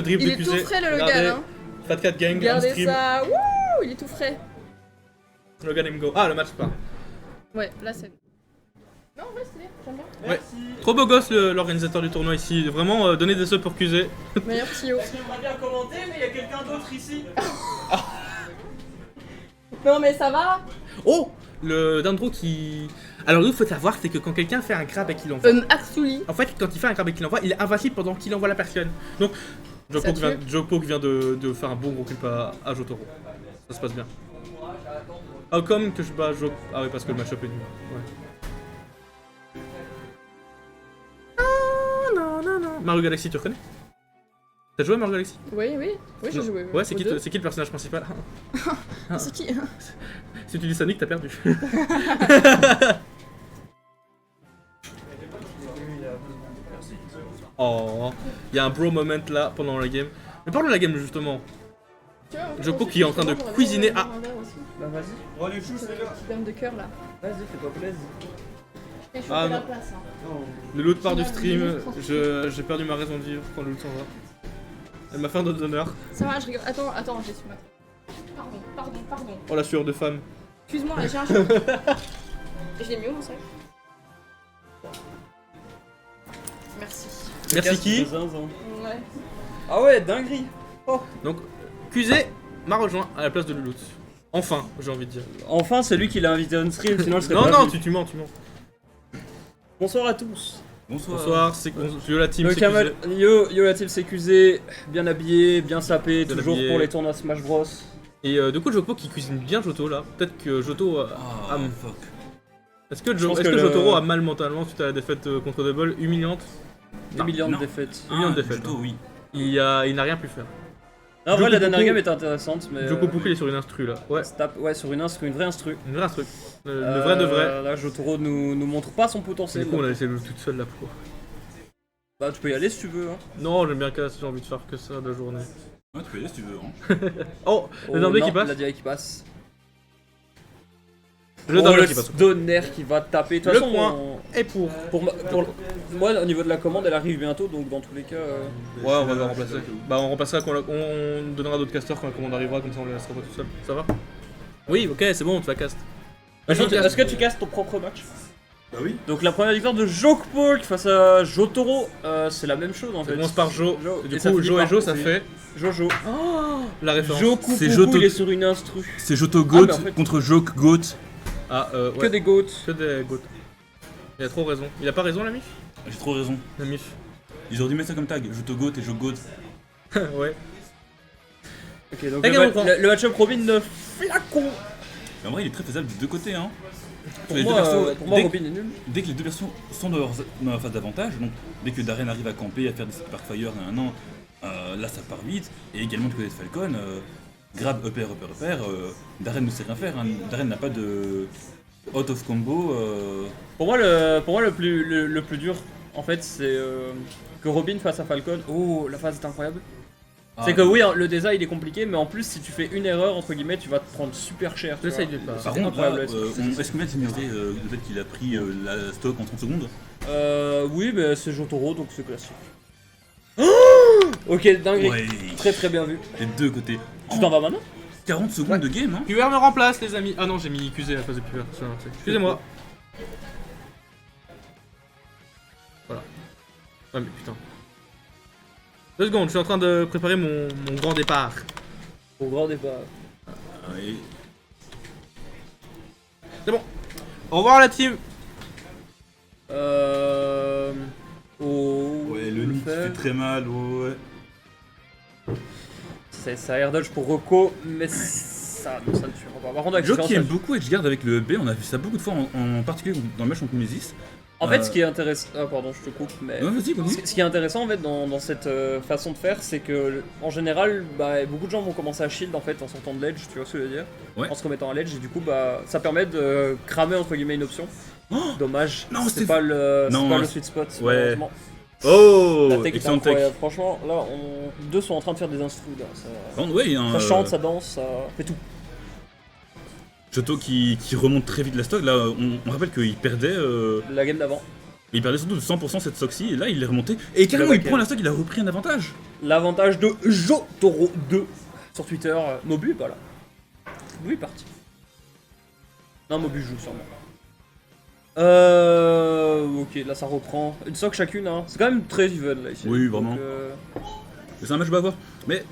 drip Il de est tout QC. frais le Regardez, Logan, hein. Fat Cat Gang, en Regardez stream. ça, wouh, il est tout frais. Logan Mgo. Ah, le match pas. Ouais, là c'est... Non, en vrai, c'est bien, j'aime bien. Ouais. Trop beau gosse l'organisateur du tournoi ici. Vraiment, donner des subs pour QC. Meilleur Tio. J'aimerais bien commenter, mais il y a quelqu'un d'autre ici. Non mais ça va. Oh, le Dendro qui... Alors, il faut savoir, c'est que quand quelqu'un fait un grab et qu'il envoie... Axuli. En fait, quand il fait un grab et qu'il envoie, il est invincible pendant qu'il envoie la personne. Donc, Ça tue. Joe vient de faire un bon gros clip à Jotaro. Ça se passe bien. Ah, comme que je bats Joe... Ah oui, parce que le match-up est nul. Ouais. Ah, non, non, non. Mario Galaxy, tu reconnais? T'as joué à Mario Galaxy? Oui, j'ai joué. Ouais, c'est aux qui, deux. c'est qui le personnage principal? C'est qui? Si tu dis Sonic, t'as perdu. Oh, il y a un bro moment là pendant la game. Mais parlons de la game justement. Joko qui est en train de cuisiner. Ah, Bah vas-y. Oh les choux, c'est là. Dame de cœur là. Vas-y, fais-toi plaisir. Et je Ah, fais la non. place. Hein. le loot part du stream. J'ai perdu ma raison de vivre quand le loot s'en va. Elle m'a fait un dos d'honneur. Ça va, je rigole. Attends, j'ai su ma... Pardon. Oh la sueur de femme. Excuse-moi, j'ai un chat. Je l'ai mis où mon sac? Merci. Merci qui? Ouais. Ah ouais, dinguerie. Donc, QZ m'a rejoint à la place de Lulut. Enfin, j'ai envie de dire. Enfin, c'est lui qui l'a invité on stream, sinon je serais Non, pas non, venu. tu mens. Bonsoir à tous. Bonsoir, c'est yo la team, Le c'est Kamal, QZ. yo la team CQZ, bien habillé, bien sapé, Bien toujours habillé. pour les tournois Smash Bros. Et du coup, Joko qui cuisine bien Joto là. Peut-être que Joto a... fuck. Est-ce que, Je pense que Jotaro a mal mentalement suite à la défaite contre Double humiliante? Des millions de non. défaites. Millions de défaites, Juto, oui. Il n'a rien pu faire. En vrai, Joko la dernière Poco- game était intéressante, mais. Joko Poku il est sur une instru là. Ouais, Ouais, sur une vraie instru. une vraie instru. Le vrai de vrai. Là, Jotaro nous montre pas son Et potentiel. du coup, on a laissé le toute seule là pourquoi? Bah, tu peux y aller si tu veux. Hein. Non, j'aime bien casse, j'ai envie de faire que ça de la journée. Ouais, tu peux y aller si tu veux. Hein. Oh, le Oh, Dendro non, qui passe. La DI qui passe. Le Oh, Dendro le qui passe. Stoner qui va taper. De toute Le façon, point. Et pour. pour moi, au niveau de la commande, elle arrive bientôt, donc dans tous les cas. Ouais, on va le remplacer. Bah, on remplacera quand on donnera d'autres casters quand la commande arrivera, comme ça on les laissera pas tout seul. Ça va? Oui, ok, c'est bon, tu vas cast. Est-ce que tu casses ton propre match? Bah oui. Donc la première victoire de Jokepok face à Jotaro, c'est la même chose en Ça fait. commence par Jo. Jo. Et du Et ça coup, finit Jo et par Jo, ça Poku. fait Jojo. la référence. Joku C'est Poku, Joto- il est sur une instru. C'est Joto Ah, Goat mais en fait- contre Joke Goat. Ah, Que ouais. des goats. Que des goats. Il a trop raison. Il a pas raison, la mif? J'ai trop raison. La mif. Ils auraient dû mettre ça comme tag. Joto Goat et Joke Goat. Ouais. Ok, donc Les gars, on prend. le match-up Robin de flacon. Mais en vrai, il est très faisable des deux côtés. Hein. Pour Les deux moi, persos, pour moi dès, Robin est nul. dès que les deux versions sont dans leur phase d'avantage, donc dès que Darren arrive à camper, à faire des Sparkfire et un an, là ça part vite. Et également du côté de Falcon, grab, upper, Darren ne sait rien faire. Hein. Darren n'a pas de out of combo. Pour moi, le plus dur, en fait, c'est que Robin face à Falcon. Oh, la phase est incroyable. C'est que oui, hein, le design il est compliqué, mais en plus, si tu fais une erreur, entre guillemets, tu vas te prendre super cher. tu J'essaye vois. de pas. Par C'est contre, là, incroyable, est-ce qu'on vient d'ignorer le fait qu'il a pris la stock en 30 secondes? Oui, mais c'est Jotaro, donc c'est classique. Ok, dingue. Ouais, Très très bien vu. les deux côtés. Tu t'en vas maintenant? 40 secondes de game, hein. Puer me remplace, les amis. Ah non, j'ai mis QZ à la place de Puer. Excusez-moi. Voilà. Ouais, mais putain. 2 secondes, je suis en train de préparer mon grand départ. Au grand départ. Ouais. C'est bon. Au revoir, la team. Oh. Ouais, le nid fait très mal, ouais. C'est ça air dodge pour Rocco, mais ça ne suffira pas. Par contre, avec Joe Silence, qui aime ça- beaucoup Edgeguard avec le B, on a vu ça beaucoup de fois en particulier dans le match contre Nemesis. En fait, ce qui est intéressant. Ah, pardon, je te coupe, mais. Ouais, vas-y, continue. Ce qui est intéressant en fait dans cette façon de faire, c'est que en général, bah, beaucoup de gens vont commencer à shield en fait en sortant de ledge, tu vois ce que je veux dire, Ouais. en se remettant à ledge, et du coup, bah, ça permet de cramer entre guillemets une option. Dommage, Non, c'est c'était- pas le, c'est Non, pas ouais. le sweet spot. Ouais. Malheureusement. Oh La tech est excellent tech. incroyable. Franchement, là, deux sont en train de faire des instrus là. Ça, Par contre, ouais, il y a un ça chante, ça danse, ça fait tout. Joto qui remonte très vite la stock. Là, on rappelle qu'il perdait. La game d'avant. Il perdait surtout de 100% cette Soxy, et là il est remonté. Et carrément, Le il back prend end. la stock, il a repris un avantage. l'avantage de Jotaro 2 sur Twitter. Mobu est pas là. Mobu est parti. Non, Mobu joue sûrement. Ok, là ça reprend. Une sock chacune, hein. C'est quand même très even là ici. Oui, vraiment. Donc, C'est un match bavard. Mais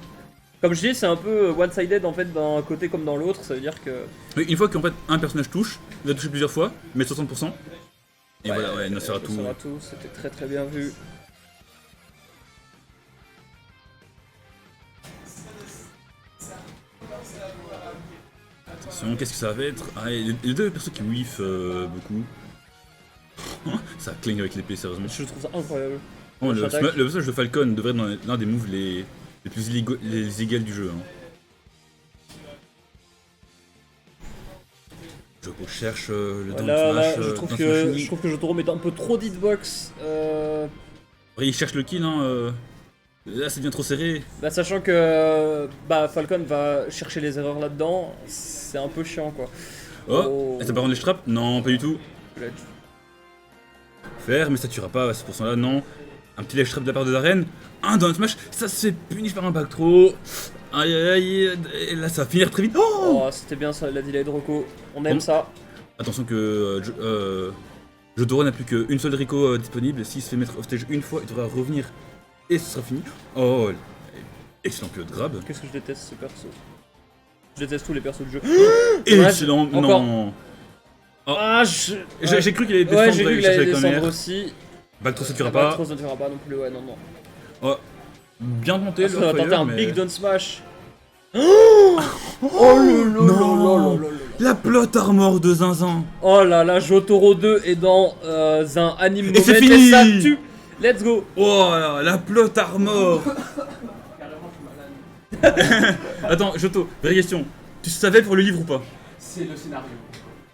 comme je dis, c'est un peu one-sided en fait d'un côté comme dans l'autre. Ça veut dire que. une fois qu'en fait un personnage touche, il va toucher plusieurs fois, mais 60%. Et voilà, ouais, Nosferatu. Nosferatu, c'était très très bien vu. Attention, qu'est-ce que ça va être? Ah, il y a les deux persos qui whiff beaucoup. Ça cligne avec l'épée, sérieusement. Je trouve ça incroyable. Oh, le J'attaque. personnage de Falcon devrait être dans l'un des moves les plus les illégaux du jeu. Hein. Je cherche le down Là, smash. je trouve down que smashing. je trouve que Jotaro met un peu trop d'hitbox. Après, il cherche le kill, hein. Là, c'est bien trop serré. Bah, sachant que Falcon va chercher les erreurs là-dedans, c'est un peu chiant quoi. Oh, et ça part rendre les trappes? Non, pas du tout. Ledge. Faire, mais ça tuera pas à ce pourcent là, non. Un petit ledge trap de la part de Darren. Un down smash, ça se fait punir par un back throw. Aïe aïe aïe, et là ça va finir très vite. Oh, Oh, c'était bien ça, la delay de Rocco. On aime Bon. ça. attention que Jotaro n'a plus qu'une seule Rico disponible. S'il se fait mettre off stage une fois, il devra revenir et ce sera fini. Oh, excellent pilote grab. Qu'est-ce que je déteste ce perso. Je déteste tous les persos du jeu. Excellent, Encore. non. Oh. Ah, J'ai cru qu'il allait Ouais, descendre, j'ai vu il qu'il cherchait allait la descendre première. aussi. Back throw ça tuera Pas pas. trop, ça ne tuera pas non plus, ouais, non, non. Oh, bien tenté Ah, le ça va tenter Fire, un mais... big down smash. Oh lolo, non. La plot armor de Zinzin. Oh là là, Jotaro 2 est dans un anime Et c'est moment fini. et ça tue. Let's go. Oh là, la plot armor. Attends, Joto, vraie question. Tu savais pour le livre ou pas? C'est le scénario.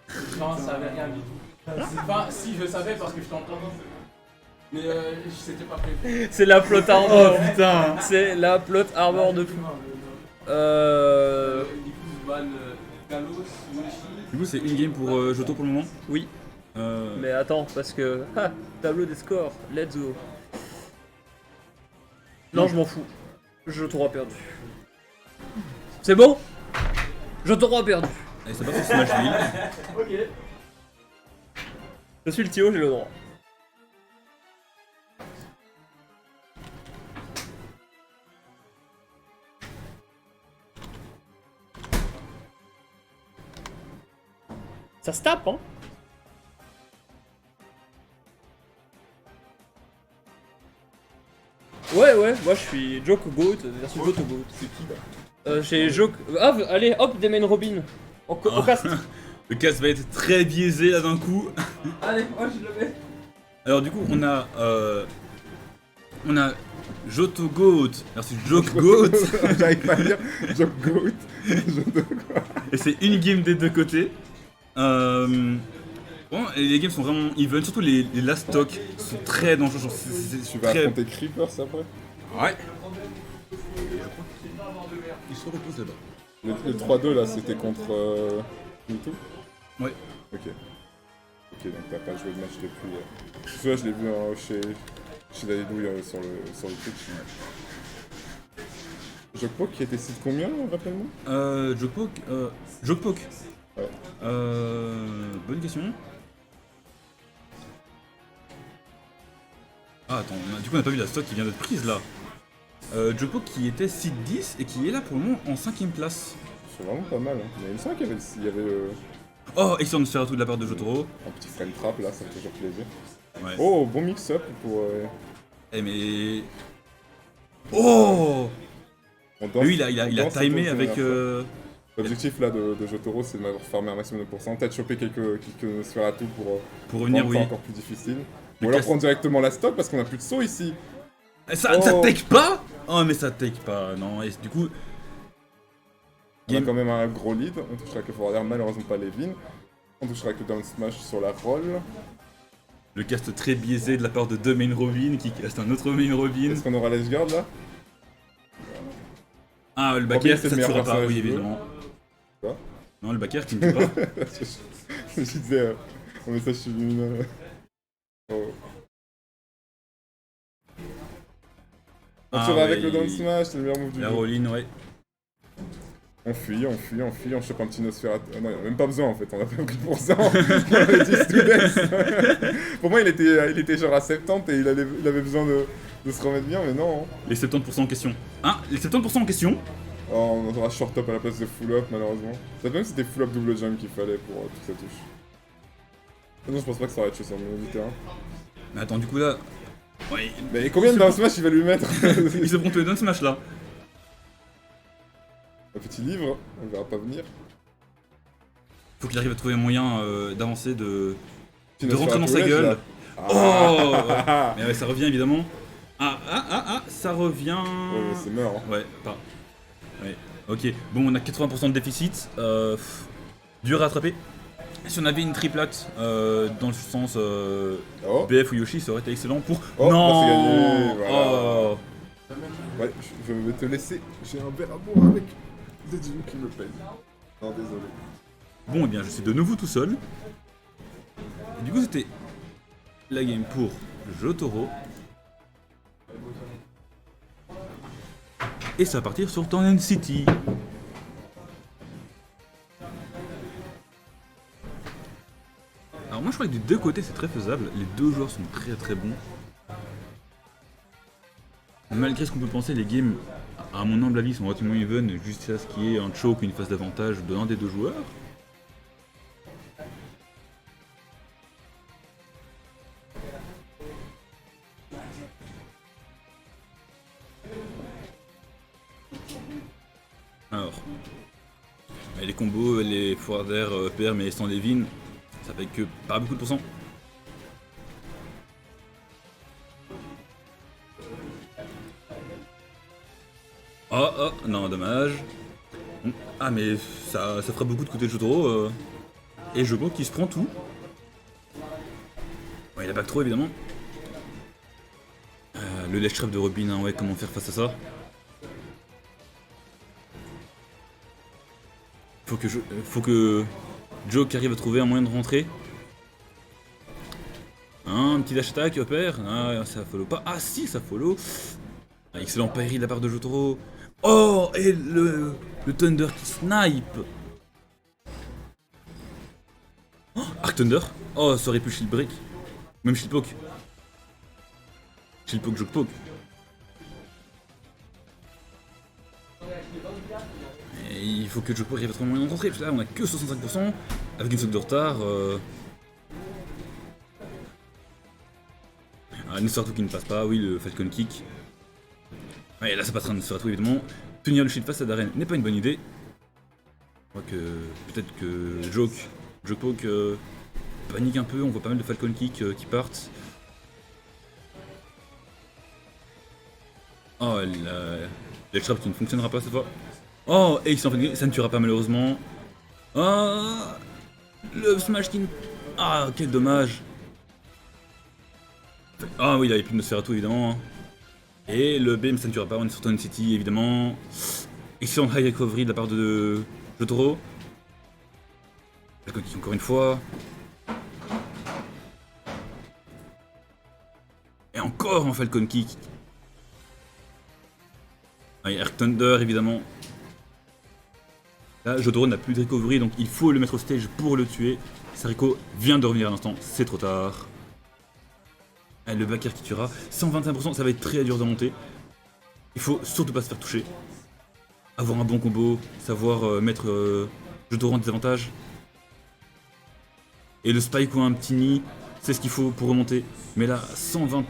Je n'en savais rien du tout. Enfin, si je savais parce que je t'entends. Mais c'était pas prévu. C'est la plot armor. Oh putain. C'est la plot armor de fou. Du coup, je banne Galos, Yoshi. Du coup, c'est une game pour Joto pour le moment. Oui, mais attends, parce que. Tableau des scores, let's go. Non, je m'en fous. Jotaro a perdu. C'est bon? Jotaro a perdu. Allez, ça part sur Smashville. Ok. Je suis le Tio, j'ai le droit. Ça se tape, hein? Ouais, moi je suis Joke Goat versus Goto Goat. C'est qui là? J'ai Joke. Ah, allez, hop, Damien Robin. Au cast. Le cast va être très biaisé là d'un coup. Allez, moi je le mets. Alors du coup, on a Joto Goat versus Joke Goat. J'arrive pas à dire Joke Goat. Et c'est une game des deux côtés. Bon, et les games sont vraiment even, surtout les last stock sont très dangereux. Genre, Tu vas très... affronter Creepers après. Ouais. Il se repose là-bas. Le 3-2 là c'était contre YouTube. Ouais. Ok. Ok, donc t'as pas joué le match depuis. Celui-là je l'ai vu chez Dalidouille sur le Twitch. Jokepok qui était site combien, rappelle-moi? Jokepok. Ouais. Bonne question. Ah attends, du coup on n'a pas vu la stock qui vient d'être prise là. Jokepok qui était site 10 et qui est là pour le moment en 5ème place. C'est vraiment pas mal. Hein. Mais il me semble qu'il y avait Oh, excellent de faire tout de la part de Jotaro. un petit frame trap là, ça me fait toujours plaisir. Ouais. Oh, bon mix-up pour. Eh mais... Oh, On danse- lui il on a danse autour timé de avec... première fois. L'objectif là de Jotaro c'est de m'avoir farmé un maximum de pourcents, peut-être choper quelques Nosferatu pour revenir, rendre oui. ça encore plus difficile. Le Ou alors casse- prendre directement la stock parce qu'on a plus de saut ici. Ça take pas. Oh mais ça take pas, non. Et du coup... On a Game- quand même un gros lead, on touchera avec le forwarder, malheureusement pas Levin. On touchera avec le down smash sur la roll. Le cast très biaisé de la part de deux main Robin qui cast un autre main Robin. Est-ce qu'on aura l'edge guard là? Ah, le Robin, backer, c'est ça le ne meilleur tuera pas, personnage oui du jeu. évidemment. Quoi? Non, le backer qui ne tue pas. Je disais un message subliminal. Oh. On tire avec le down smash, c'est le meilleur move du La jeu. roll-in, ouais. On fuit, on chope un petit Nosferatu. Ah non, il en a même pas besoin en fait, on a pas pris pour ça. On avait dit Students. Pour moi, il était genre à 70 et il avait besoin de se remettre bien, mais non. Hein. Les 70% en question. Ah, les 70% en question. Oh, on aura short up à la place de full up malheureusement. Ça même c'était full up double jump qu'il fallait pour toute sa touche. Non, je pense pas que ça va être chaud sur le milieu du terrain. Mais attends, du coup là. Ouais, Mais combien de down smash il va lui mettre? il se prend tous les down smash là. Un petit livre, on le verra pas venir. Faut qu'il arrive à trouver un moyen d'avancer, de Petit rentrer dans sa Nosferatu gueule. Edge, là. Oh Mais ouais, ça revient évidemment. Ça revient. Ouais, mais c'est mort. Hein. Ouais, pas. Ouais, ok. Bon, on a 80% de déficit. Dur à attraper. Si on avait une triplate dans le sens Oh, BF ou Yoshi, ça aurait été excellent pour. Oh, non bah, c'est gagné, voilà. Oh. ouais, je vais te laisser. J'ai un verre à boire avec des jeans qui me pèsent. Non, désolé. Bon, eh bien, je suis de nouveau tout seul. Et du coup, c'était la game pour Jotaro. Et ça va partir sur Town City. Alors moi je crois que des deux côtés c'est très faisable, les deux joueurs sont très très bons. Malgré ce qu'on peut penser, les games, à mon humble avis, sont relativement even, jusqu'à ce qu'il y ait un choke ou une phase d'avantage de l'un des deux joueurs. Alors, les combos, les forwards d'air, PR mais sans Levin, ça fait que pas beaucoup de pourcents. Oh, non, dommage. Ah, mais ça fera beaucoup de côté de Jotaro. Et je vois qu'il se prend tout. Ouais, il a back trop évidemment. Le lèche trap de Robin, hein, ouais, comment faire face à ça? Faut que Joke arrive à trouver un moyen de rentrer. Un petit dash attack, upper. Ah, ça follow pas. Ah si, ça follow. Ah, excellent parry de la part de Jotaro. Oh, et le Thunder qui snipe. Oh, Arc Thunder. Oh, ça aurait pu shield break. Même shield poke. Shield poke, joke poke. Et il faut que Joke poke arrive à trouver un moyen de rentrer. Parce que là, on a que 65%. Avec une seconde de retard. Nosferatu qui ne passe pas, oui, le Falcon Kick. Ouais, là ça passera un Nosferatu évidemment. Tenir le shield face à Darren n'est pas une bonne idée. Je crois que peut-être que Joke Poke panique un peu, on voit pas mal de Falcon Kick qui partent. Oh, la trap qui ne fonctionnera pas cette fois. Oh, Ace en fait, ça ne tuera pas malheureusement. Oh, le Smash King. Ah, quel dommage. Ah oui, il avait plus de Nosferatu évidemment. Hein. Et le BM ça ne tuera pas, on est sur Town City évidemment. Excellent high recovery de la part de Jotaro. Falcon Kick encore une fois. Et encore un Falcon Kick. Ah, et Arc Thunder évidemment. Là, Jotaro n'a plus de recovery donc il faut le mettre au stage pour le tuer. Sariko vient de revenir à l'instant, c'est trop tard. Ah, le backer qui tuera, 125%, ça va être très dur de monter. Il faut surtout pas se faire toucher. Avoir un bon combo, savoir mettre Jotaro en désavantage. Et le spike ou un petit nid, c'est ce qu'il faut pour remonter. Mais là, 121%.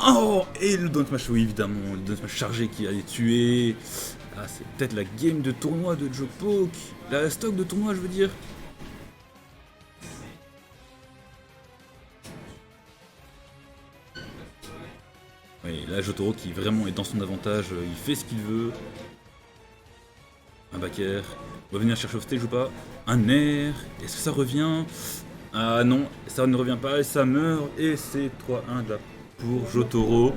Oh, et le down smash, oui évidemment, le down smash chargé qui allait tuer. Ah, c'est peut-être la game de tournoi de Joke Poke. La stock de tournoi, je veux dire. Oui, là Jotaro qui vraiment est dans son avantage, il fait ce qu'il veut. Un back air. On va venir chercher au stage ou pas? Un air. Est-ce que ça revient? Ah non, ça ne revient pas et ça meurt. Et c'est 3-1 là pour Jotaro.